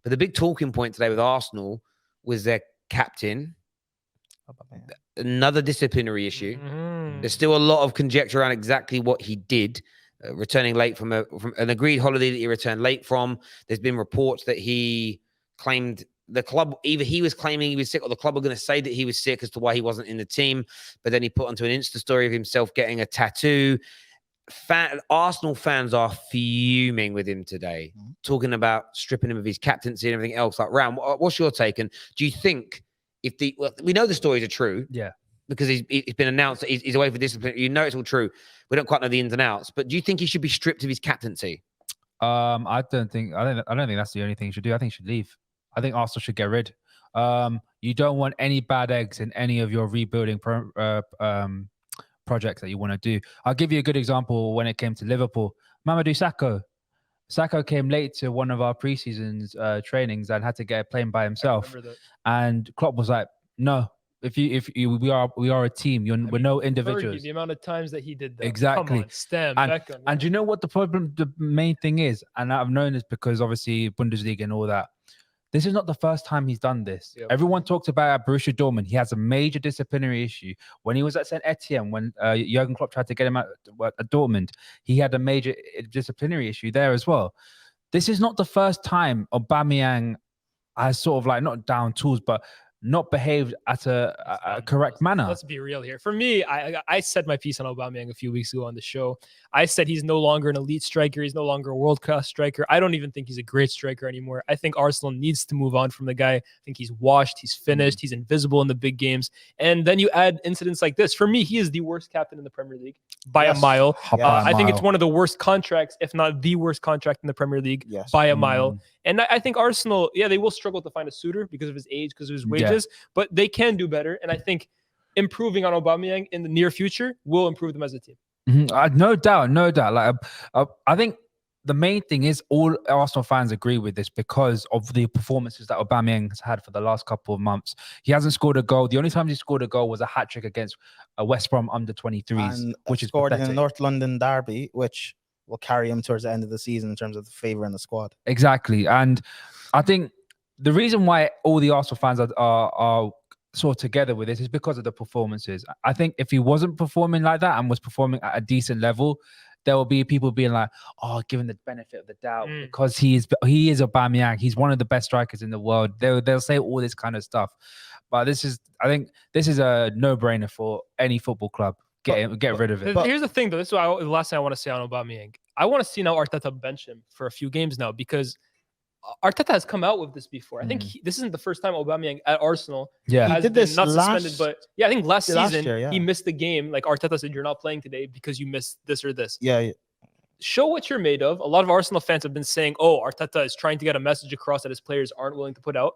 But the big talking point today with Arsenal was their captain. Another disciplinary issue. There's still a lot of conjecture around exactly what he did, returning late from an agreed holiday that he returned late from. There's been reports that he claimed the club, either he was claiming he was sick or the club were going to say that he was sick as to why he wasn't in the team. But then he put onto an Insta story of himself getting a tattoo. Arsenal fans are fuming with him today, talking about stripping him of his captaincy and everything else. Like, Ram, what's your take? And do you think we know the stories are true? Yeah. Because he's been announced that he's away for discipline. You know it's all true. We don't quite know the ins and outs. But do you think he should be stripped of his captaincy? I don't think that's the only thing he should do. I think he should leave. I think Arsenal should get rid. You don't want any bad eggs in any of your rebuilding projects that you want to do. I'll give you a good example when it came to Liverpool. Mamadou Sakho. Sakho came late to one of our preseason's trainings and had to get a plane by himself. And Klopp was like, "No, we are a team. We're no individuals." Fergie, the amount of times that he did that. Exactly. Come on, Stam, Beckham. And you know what the main thing is? And I've known this because obviously Bundesliga and all that. This is not the first time he's done this. Yep. Everyone talks about Borussia Dortmund. He has a major disciplinary issue. When he was at St. Etienne, when Jurgen Klopp tried to get him at Dortmund, he had a major disciplinary issue there as well. This is not the first time Aubameyang has sort of like not down tools, but not behaved at a correct manner. Let's be real here. For me, I said my piece on Aubameyang a few weeks ago on the show. I said he's no longer an elite striker. He's no longer a world-class striker. I don't even think he's a great striker anymore. I think Arsenal needs to move on from the guy. I think he's washed. He's finished. He's invisible in the big games. And then you add incidents like this. For me, he is the worst captain in the Premier League by a mile. I think it's one of the worst contracts, if not the worst contract in the Premier League by a mile. And I think Arsenal, they will struggle to find a suitor because of his age, because of his wages, but they can do better. And I think improving on Aubameyang in the near future will improve them as a team. No doubt. Like, I think the main thing is all Arsenal fans agree with this because of the performances that Aubameyang has had for the last couple of months. He hasn't scored a goal. The only time he scored a goal was a hat-trick against West Brom under 23s, which is scored pathetic. in the North London derby, which will carry him towards the end of the season in terms of the favour in the squad. Exactly. And I think the reason why all the Arsenal fans are sort of together with this is because of the performances. I think if he wasn't performing like that and was performing at a decent level, there will be people being like, "Oh, give him the benefit of the doubt because he is Aubameyang. He's one of the best strikers in the world." They'll say all this kind of stuff, but I think this is a no-brainer for any football club. Get rid of it. Here's the thing, though. This is the last thing I want to say on Aubameyang. I want to see now Arteta bench him for a few games now because Arteta has come out with this before. I think this isn't the first time Aubameyang at Arsenal has did this not suspended, but I think last season year, he missed the game. Like Arteta said, "You're not playing today because you missed this or this." Yeah. Show what you're made of. A lot of Arsenal fans have been saying, "Oh, Arteta is trying to get a message across that his players aren't willing to put out."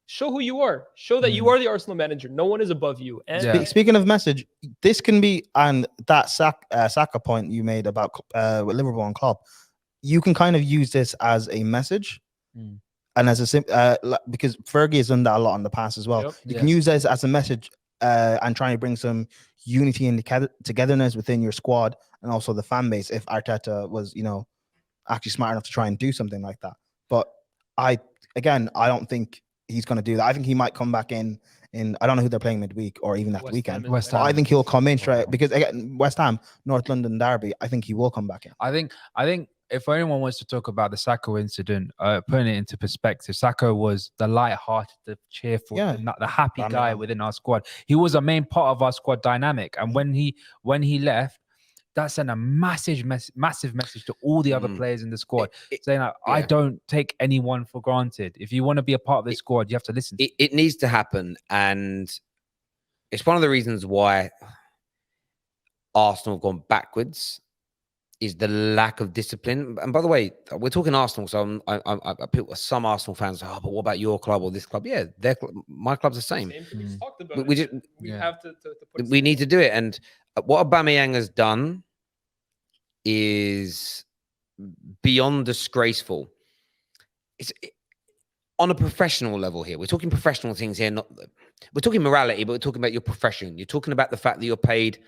Show who you are. Show that you are the Arsenal manager. No one is above you. And Speaking of message, this can be, and that Saka point you made about with Liverpool and Klopp, you can kind of use this as a message. And as because Fergie has done that a lot in the past as well. You can use this as a message and try to bring some unity and togetherness within your squad and also the fan base if Arteta was, actually smart enough to try and do something like that. But I don't think he's going to do that. I think he might come back in I don't know who they're playing midweek or even at the weekend. West Ham. I think he'll come in straight because again, West Ham, North London derby. I think he will come back in. I think if anyone wants to talk about the Sakho incident, putting it into perspective, Sakho was the light-hearted, the cheerful, the happy guy within our squad. He was a main part of our squad dynamic, and when he left, that sent a massive message to all the other players in the squad, saying like, I don't take anyone for granted. If you want to be a part of this squad, you have to listen. It needs to happen, and it's one of the reasons why Arsenal have gone backwards. Is the lack of discipline. And by the way, we're talking Arsenal, so some Arsenal fans are, but what about your club or this club? Yeah, my club's the same. We just talked about it. We have to put we need to do it. And what Aubameyang has done is beyond disgraceful. It's on a professional level here. We're talking professional things here. We're talking morality, but we're talking about your profession. You're talking about the fact that you're paid,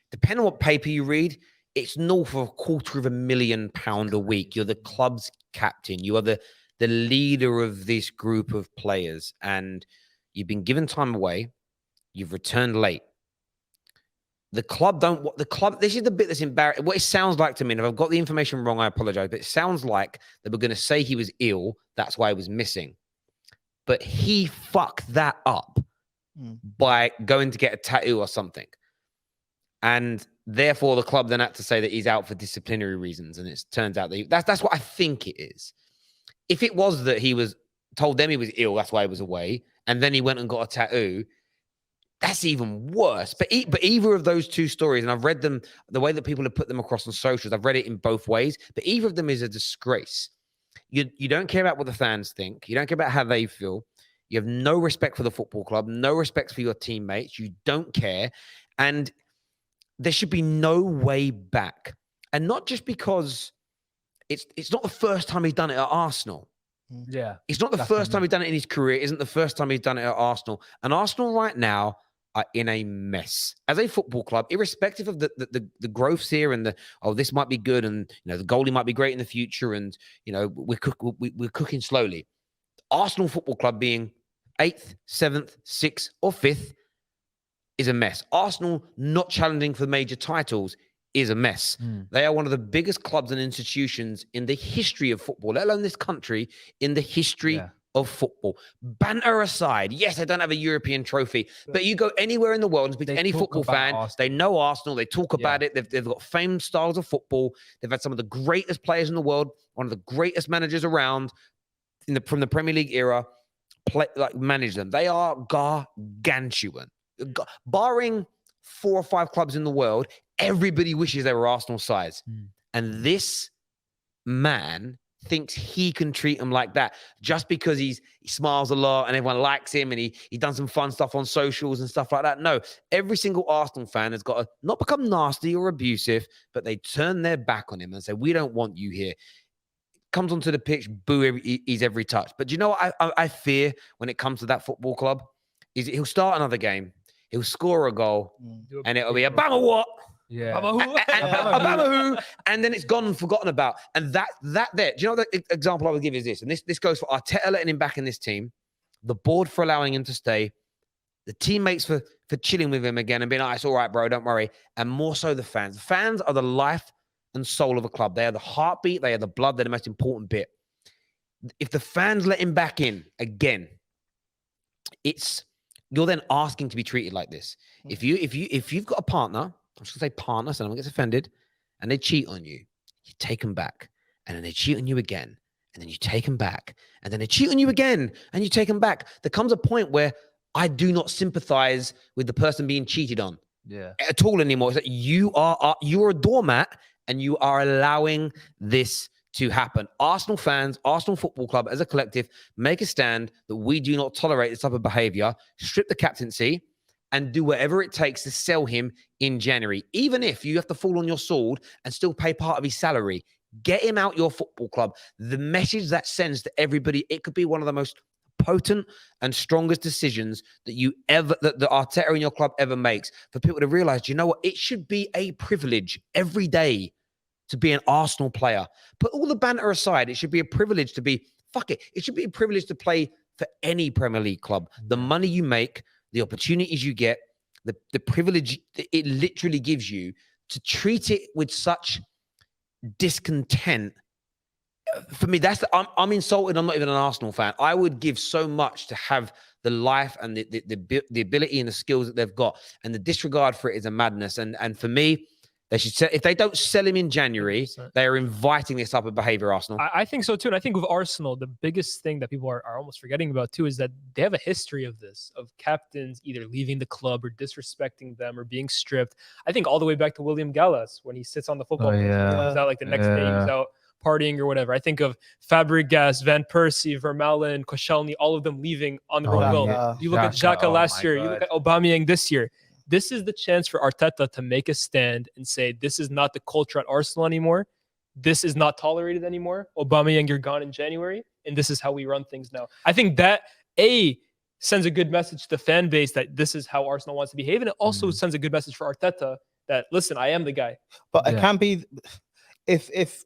depending on what paper you read, it's north of £250,000 a week. You're the club's captain. You are the the leader of this group of players, and you've been given time away, you've returned late. The club this is the bit that's embarrassing. What it sounds like to me, and if I've got the information wrong, I apologize, but it sounds like they were going to say he was ill, that's why he was missing. But he fucked that up by going to get a tattoo or something. And therefore, the club then had to say that he's out for disciplinary reasons. And it turns out that that's what I think it is. If it was that he was told them he was ill, that's why he was away, and then he went and got a tattoo, that's even worse. But either of those two stories, and I've read them, the way that people have put them across on socials, I've read it in both ways, but either of them is a disgrace. You don't care about what the fans think. You don't care about how they feel. You have no respect for the football club, no respect for your teammates. You don't care. And there should be no way back. And not just because it's not the first time he's done it at Arsenal. Yeah. It's not the first time he's done it in his career. It isn't the first time he's done it at Arsenal. And Arsenal right now are in a mess. As a football club, irrespective of the growths here and this might be good, and the goalie might be great in the future, and we're cooking slowly. Arsenal Football Club being 8th, 7th, 6th, or 5th is a mess. Arsenal not challenging for major titles is a mess. They are one of the biggest clubs and institutions in the history of football, let alone this country, in the history of football. Banter aside, yes, they don't have a European trophy, but you go anywhere in the world and speak to any football fan, Arsenal. they know Arsenal, they talk about it, they've got famed styles of football, they've had some of the greatest players in the world, one of the greatest managers around from the Premier League era, manage them. They are gargantuan. Barring 4 or 5 clubs in the world, everybody wishes they were Arsenal size. And this man thinks he can treat them like that just because he smiles a lot and everyone likes him and he done some fun stuff on socials and stuff like that. No, every single Arsenal fan has got to not become nasty or abusive, but they turn their back on him and say, we don't want you here. Comes onto the pitch, boo, he's every touch. But do you know what I fear when it comes to that football club? Is he'll start another game, he'll score a goal, and it'll be a bang or what? Yeah. Aubameyang, and then it's gone and forgotten about. And that there, do you know the example I would give is this? And this goes for Arteta letting him back in this team, the board for allowing him to stay, the teammates for chilling with him again and being like, it's all right, bro, don't worry. And more so the fans. The fans are the life and soul of a club. They are the heartbeat, they are the blood, they're the most important bit. If the fans let him back in again, you're then asking to be treated like this. If you've got a partner, I'm just gonna say partner, so no one gets offended, and they cheat on you, you take them back, and then they cheat on you again, and then you take them back, and then they cheat on you again, and you take them back. There comes a point where I do not sympathize with the person being cheated on at all anymore. It's like you're a doormat, and you are allowing this to happen. Arsenal fans, Arsenal Football Club as a collective, make a stand that we do not tolerate this type of behavior, strip the captaincy, and do whatever it takes to sell him in January. Even if you have to fall on your sword and still pay part of his salary, get him out your football club. The message that sends to everybody, it could be one of the most potent and strongest decisions that that Arteta in your club ever makes, for people to realize, you know what, it should be a privilege every day to be an Arsenal player. Put all the banter aside, it should be a privilege to be, it should be a privilege to play for any Premier League club. The money you make, the opportunities you get, the privilege it literally gives you, to treat it with such discontent. For me, I'm insulted. I'm not even an Arsenal fan. I would give so much to have the life and the ability and the skills that they've got, and the disregard for it is a madness. And for me, they should if they don't sell him in January, 100%. They are inviting this type of behavior, Arsenal. I think so too. And I think with Arsenal, the biggest thing that people are almost forgetting about too is that they have a history of this, of captains either leaving the club or disrespecting them or being stripped. I think all the way back to William Gallas, when he sits on the football bench, he comes out like the next day he's out partying or whatever. I think of Fabregas, Van Persie, Vermaelen, Koscielny, all of them leaving on their own will. You look at Xhaka last year, you look at Aubameyang this year. This is the chance for Arteta to make a stand and say, this is not the culture at Arsenal anymore. This is not tolerated anymore. Aubameyang, you're gone in January, and this is how we run things now. I think that, sends a good message to the fan base that this is how Arsenal wants to behave, and it also sends a good message for Arteta that, listen, I am the guy. But it can't be, if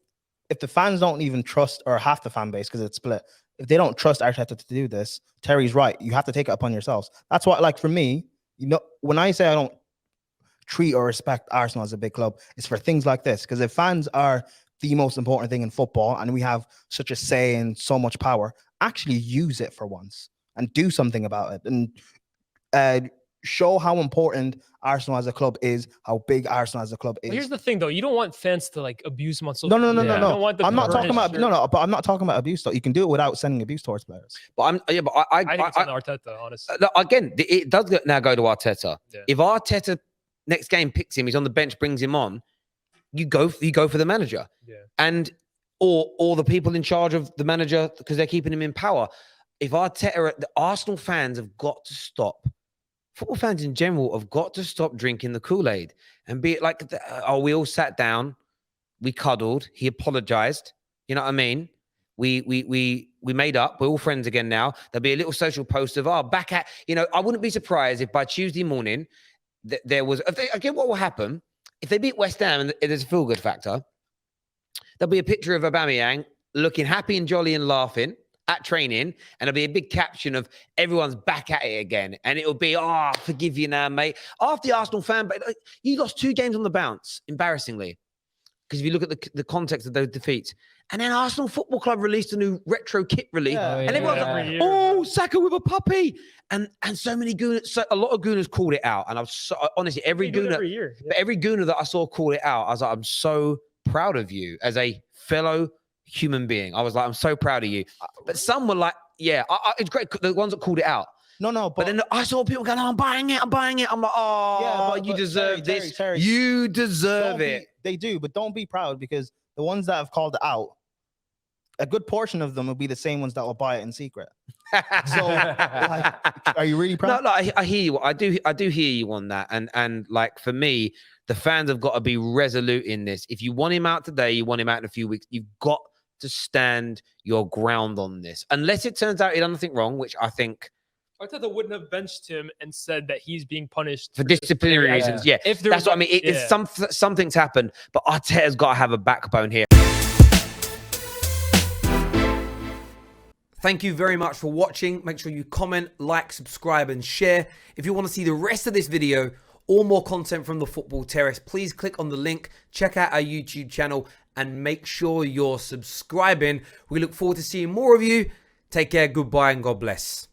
if the fans don't even trust, or half the fan base, because it's split, if they don't trust Arteta to do this, Terry's right. You have to take it upon yourselves. That's why, like, for me, when I say I don't treat or respect Arsenal as a big club, it's for things like this. Because if fans are the most important thing in football and we have such a say and so much power, actually use it for once and do something about it, and show how important Arsenal as a club is, how big Arsenal as a club is. Well, here's the thing, though. You don't want fans to like abuse them on social No. media. You don't want I'm not talking about burnish but I'm not talking about abuse. Though you can do it without sending abuse towards players. But I think it's on Arteta, honestly. Again, it does now go to Arteta. Yeah. If Arteta next game picks him, he's on the bench, brings him on, you go for the manager. Yeah. And or the people in charge of the manager, because they're keeping him in power. If Arteta, the Arsenal fans have got to stop. Football fans in general have got to stop drinking the Kool-Aid and be it like, we all sat down, we cuddled, he apologized. You know what I mean? We made up. We're all friends again now. There'll be a little social post of, back at, I wouldn't be surprised if by Tuesday morning there was, again, what will happen if they beat West Ham and there's a feel-good factor, there'll be a picture of Aubameyang looking happy and jolly and laughing at training, and it'll be a big caption of everyone's back at it again. And it'll be, forgive you now, mate. After the Arsenal fan, but you lost 2 games on the bounce, embarrassingly. Because if you look at the context of those defeats, and then Arsenal Football Club released a new retro kit release, and everyone's like, Saka with a puppy, and so many gooners, a lot of gooners called it out, and I was so, honestly, every gooner, but every gooner that I saw call it out, I was like, I'm so proud of you as a fellow human being. I was like, I'm so proud of you. But some were like, it's great. The ones that called it out. No, but then I saw people going, I'm buying it. I'm like, but you deserve this. Terry, you deserve it. They do, but don't be proud, because the ones that have called it out, a good portion of them will be the same ones that will buy it in secret. So, are you really proud? No, I hear you. I do hear you on that. And like, for me, the fans have got to be resolute in this. If you want him out today, you want him out in a few weeks, you've got to stand your ground on this. Unless it turns out he done nothing wrong, which I think Arteta wouldn't have benched him and said that he's being punished for disciplinary reasons. Yeah, if that's what I mean. It's something's happened, but Arteta's got to have a backbone here. Thank you very much for watching. Make sure you comment, like, subscribe, and share. If you want to see the rest of this video or more content from the Football Terrace, please click on the link, check out our YouTube channel, and make sure you're subscribing. We look forward to seeing more of you. Take care, goodbye, and God bless.